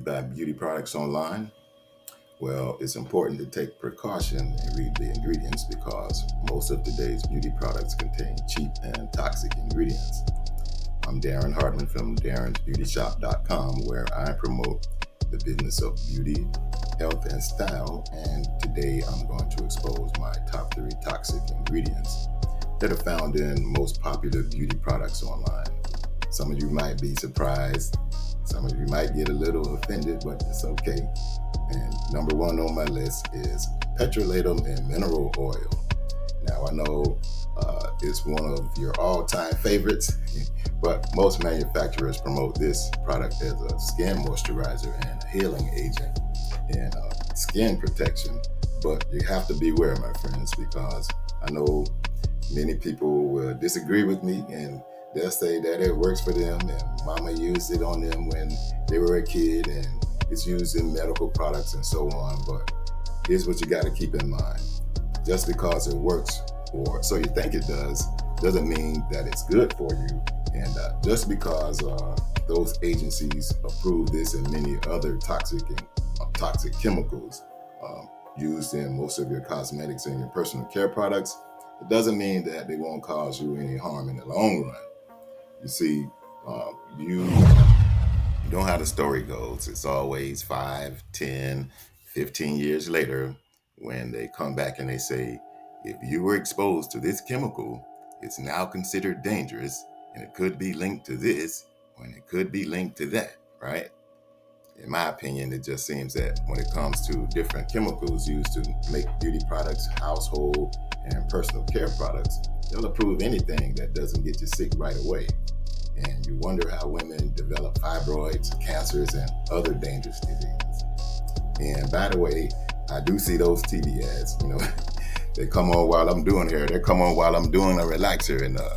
buy beauty products online? Well, it's important to take precaution and read the ingredients because most of today's beauty products contain cheap and toxic ingredients. I'm Darren Hartman from darrensbeautyshop.com, where I promote the business of beauty, health, and style. And today I'm going to expose my top 3 toxic ingredients that are found in most popular beauty products online. Some of you might be surprised. Some of you might get a little offended, but it's okay. And number 1 on my list is petrolatum and mineral oil. Now I know it's one of your all-time favorites, but most manufacturers promote this product as a skin moisturizer and a healing agent and skin protection. But you have to beware, my friends, because I know many people will disagree with me and they'll say that it works for them and mama used it on them when they were a kid and it's used in medical products and so on. But here's what you got to keep in mind. Just because it works, or so you think it does, doesn't mean that it's good for you. And just because those agencies approve this and many other toxic chemicals used in most of your cosmetics and your personal care products, it doesn't mean that they won't cause you any harm in the long run. You see, you know how the story goes. It's always 5, 10, 15 years later when they come back and they say, if you were exposed to this chemical, it's now considered dangerous and it could be linked to this and it could be linked to that, right? In my opinion, it just seems that when it comes to different chemicals used to make beauty products, household, and personal care products, they'll approve anything that doesn't get you sick right away. And you wonder how women develop fibroids, cancers, and other dangerous diseases. And by the way, I do see those TV ads, they come on while I'm doing hair. They come on while I'm doing a relaxer, and the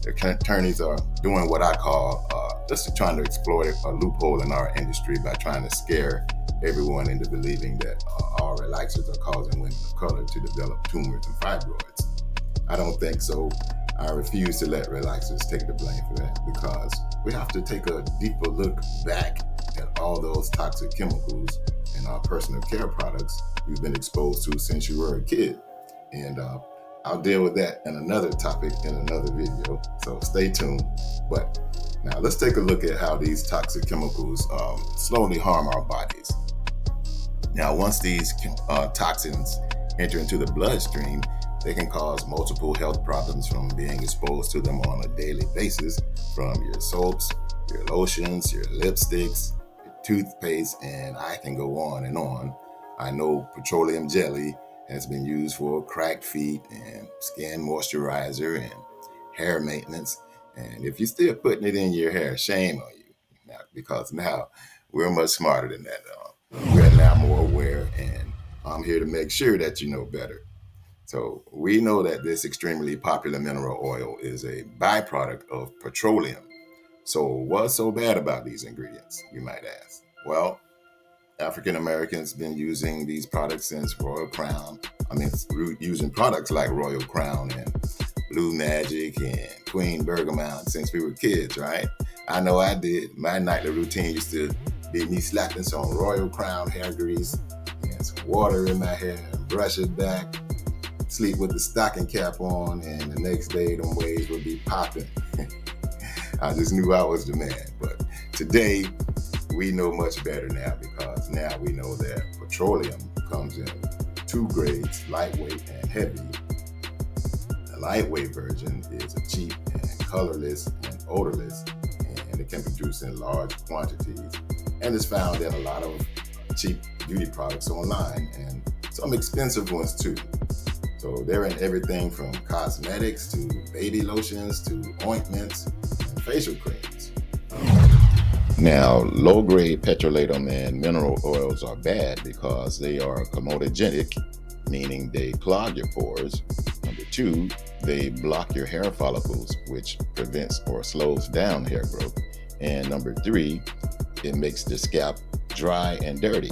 attorneys are doing what I call just trying to exploit a loophole in our industry by trying to scare everyone into believing that all relaxers are causing women of color to develop tumors and fibroids. I don't think so. I refuse to let relaxers take the blame for that because we have to take a deeper look back at all those toxic chemicals in our personal care products you've been exposed to since you were a kid. And I'll deal with that in another topic in another video, so stay tuned. But now let's take a look at how these toxic chemicals slowly harm our bodies. Now, once these toxins enter into the bloodstream, they can cause multiple health problems from being exposed to them on a daily basis, from your soaps, your lotions, your lipsticks, your toothpaste, and I can go on and on. I know petroleum jelly has been used for cracked feet and skin moisturizer and hair maintenance. And if you're still putting it in your hair, shame on you. Now, because now we're much smarter than that. We're now more aware, and I'm here to make sure that you know better. So we know that this extremely popular mineral oil is a byproduct of petroleum. So what's so bad about these ingredients, you might ask? Well, African Americans been using these products since Royal Crown. Using products like Royal Crown and Blue Magic and Queen Bergamot since we were kids, right? I know I did. My nightly routine used to be me slapping some Royal Crown hair grease and some water in my hair and brush it back, sleep with the stocking cap on, and the next day them waves would be popping. I just knew I was the man. But today, we know much better now because now we know that petroleum comes in 2 grades, lightweight and heavy. The lightweight version is a cheap and colorless and odorless, and it can be produced in large quantities. And it's found in a lot of cheap beauty products online and some expensive ones too. So they're in everything from cosmetics to baby lotions to ointments and facial creams. Now, low-grade petrolatum and mineral oils are bad because they are comedogenic, meaning they clog your pores. Number 2, they block your hair follicles, which prevents or slows down hair growth. And number 3, it makes the scalp dry and dirty.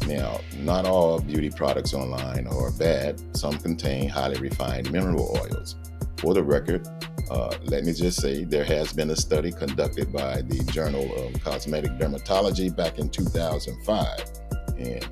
Now, not all beauty products online are bad. Some contain highly refined mineral oils. For the record, Let me just say there has been a study conducted by the Journal of Cosmetic Dermatology back in 2005, and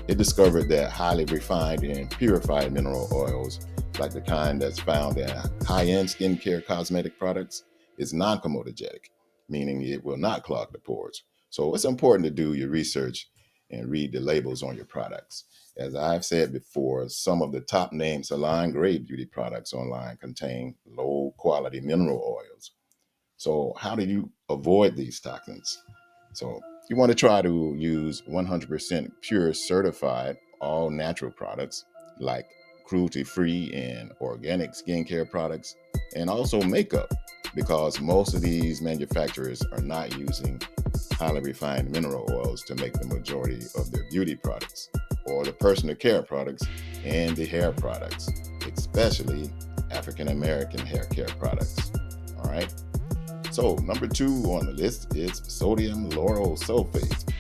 it discovered that highly refined and purified mineral oils, like the kind that's found in high-end skincare cosmetic products, is non-comedogenic, meaning it will not clog the pores. So it's important to do your research and read the labels on your products. As I've said before, some of the top name salon grade beauty products online contain low quality mineral oils. So, how do you avoid these toxins? So, you want to try to use 100% pure certified all natural products like cruelty free and organic skincare products, and also makeup, because most of these manufacturers are not using highly refined mineral oils to make the majority of their beauty products, or the personal care products and the hair products, especially African American hair care products. All right. So, number 2 on the list is sodium lauryl sulfate.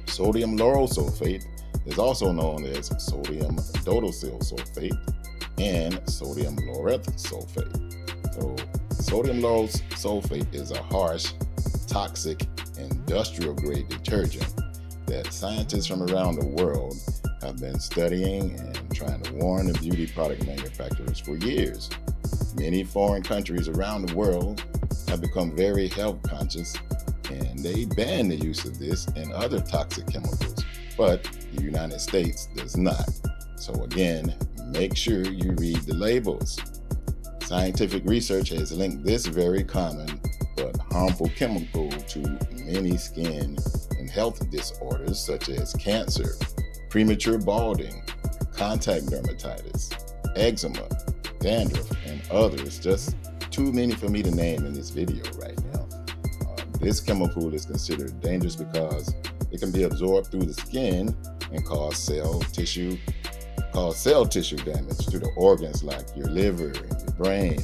Sodium lauryl sulfate is also known as sodium dodecyl sulfate and sodium laureth sulfate. So, sodium lauryl sulfate is a harsh, toxic, industrial grade detergent that scientists from around the world have been studying and trying to warn the beauty product manufacturers for years. Many foreign countries around the world have become very health conscious, and they ban the use of this and other toxic chemicals, but the United States does not. So again, make sure you read the labels. Scientific research has linked this very common but harmful chemical to many skin and health disorders such as cancer, premature balding, contact dermatitis, eczema, dandruff, and others, just too many for me to name in this video right now. This chemical is considered dangerous because it can be absorbed through the skin and cause cell tissue damage to the organs like your liver and your brain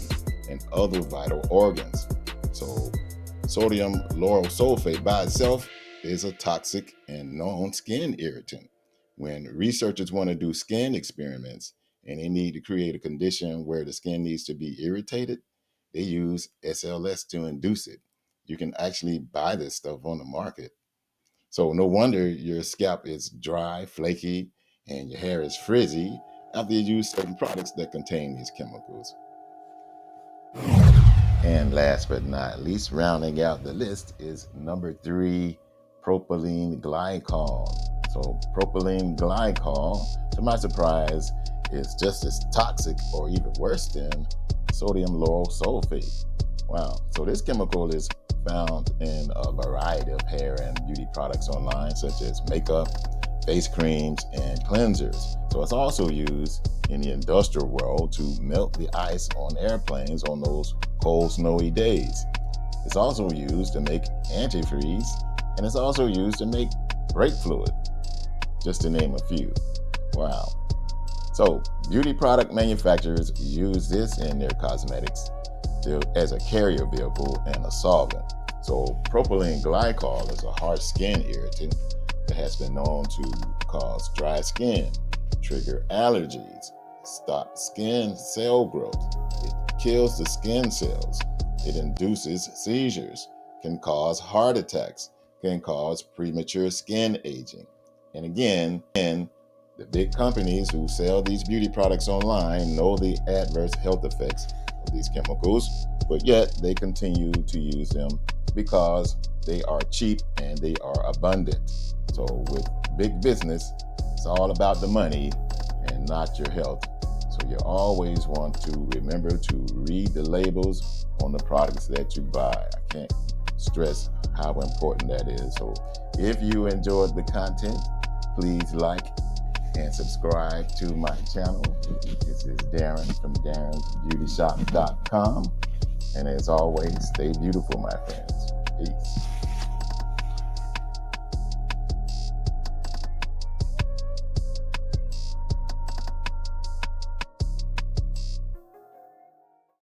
and other vital organs. So, sodium lauryl sulfate by itself is a toxic and known skin irritant. When researchers want to do skin experiments and they need to create a condition where the skin needs to be irritated, they use SLS to induce it. You can actually buy this stuff on the market. So no wonder your scalp is dry, flaky, and your hair is frizzy after you use certain products that contain these chemicals. And last but not least, rounding out the list is number 3, propylene glycol. So propylene glycol, to my surprise, is just as toxic or even worse than sodium lauryl sulfate. Wow. So this chemical is found in a variety of hair and beauty products online, such as makeup, face creams, and cleansers. So it's also used in the industrial world to melt the ice on airplanes on those cold, snowy days. It's also used to make antifreeze, and it's also used to make brake fluid, just to name a few. Wow. So beauty product manufacturers use this in their cosmetics as a carrier vehicle and a solvent. So propylene glycol is a harsh skin irritant that has been known to cause dry skin, trigger allergies, stop skin cell growth. It kills the skin cells. It induces seizures, can cause heart attacks, can cause premature skin aging. And again, the big companies who sell these beauty products online know the adverse health effects of these chemicals, but yet they continue to use them because they are cheap and they are abundant. So with big business, it's all about the money and not your health. So you always want to remember to read the labels on the products that you buy. I can't stress how important that is. So if you enjoyed the content, please like and subscribe to my channel. This is Darren from Darren'sBeautyShop.com. And as always, stay beautiful, my friends. Peace.